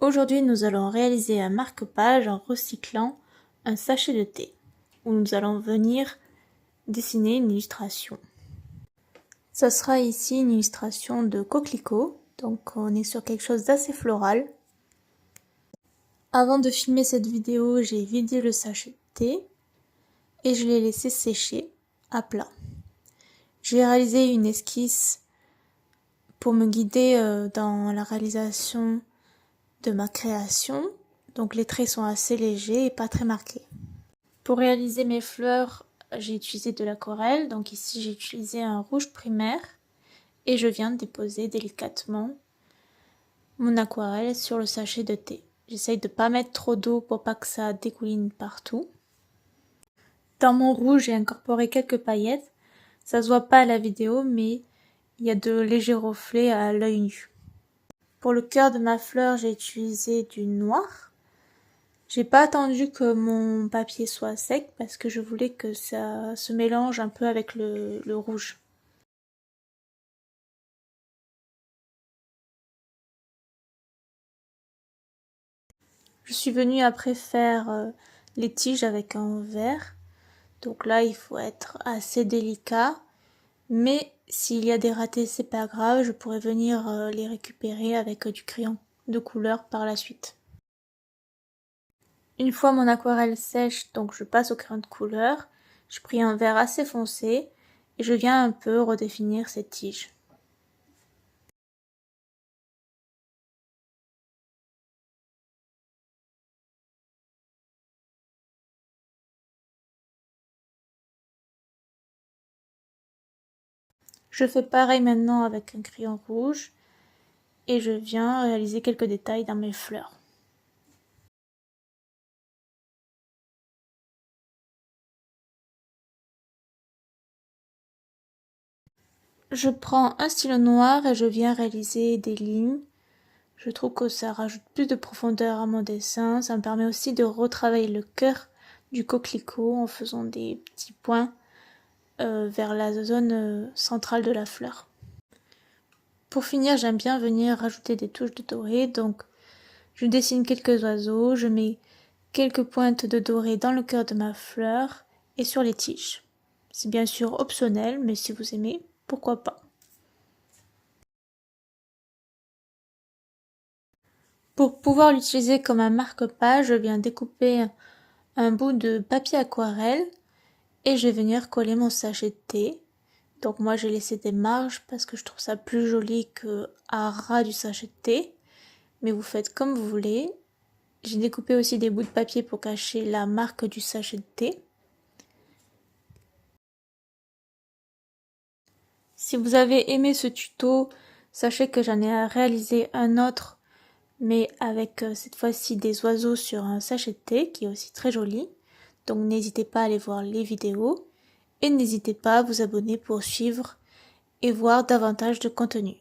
Aujourd'hui, nous allons réaliser un marque-page en recyclant un sachet de thé, où nous allons venir dessiner une illustration. Ça sera ici une illustration de coquelicot, donc on est sur quelque chose d'assez floral. Avant de filmer cette vidéo, j'ai vidé le sachet de thé et je l'ai laissé sécher à plat. J'ai réalisé une esquisse pour me guider dans la réalisation de ma création, donc les traits sont assez légers et pas très marqués. Pour réaliser mes fleurs, j'ai utilisé de l'aquarelle, donc ici j'ai utilisé un rouge primaire et je viens de déposer délicatement mon aquarelle sur le sachet de thé. J'essaye de ne pas mettre trop d'eau pour pas que ça dégouline partout. Dans mon rouge, j'ai incorporé quelques paillettes. Ça se voit pas à la vidéo, mais il y a de légers reflets à l'œil nu. Pour le cœur de ma fleur, j'ai utilisé du noir. J'ai pas attendu que mon papier soit sec parce que je voulais que ça se mélange un peu avec le rouge. Je suis venue après faire les tiges avec un verre. Donc là, il faut être assez délicat. Mais s'il y a des ratés, c'est pas grave. Je pourrais venir les récupérer avec du crayon de couleur par la suite. Une fois mon aquarelle sèche, donc je passe au crayon de couleur. Je pris un vert assez foncé et je viens un peu redéfinir cette tige. Je fais pareil maintenant avec un crayon rouge et je viens réaliser quelques détails dans mes fleurs. Je prends un stylo noir et je viens réaliser des lignes. Je trouve que ça rajoute plus de profondeur à mon dessin. Ça me permet aussi de retravailler le cœur du coquelicot en faisant des petits points vers la zone centrale de la fleur. Pour finir, j'aime bien venir rajouter des touches de doré. Donc je dessine quelques oiseaux, je mets quelques pointes de doré dans le cœur de ma fleur et sur les tiges. C'est bien sûr optionnel, mais si vous aimez, pourquoi pas. Pour pouvoir l'utiliser comme un marque-page, je viens découper un bout de papier aquarelle et je vais venir coller mon sachet de thé. Donc moi j'ai laissé des marges parce que je trouve ça plus joli que à ras du sachet de thé. Mais vous faites comme vous voulez. J'ai découpé aussi des bouts de papier pour cacher la marque du sachet de thé. Si vous avez aimé ce tuto, sachez que j'en ai réalisé un autre, mais avec cette fois-ci des oiseaux sur un sachet de thé, qui est aussi très joli. Donc n'hésitez pas à aller voir les vidéos, et n'hésitez pas à vous abonner pour suivre et voir davantage de contenu.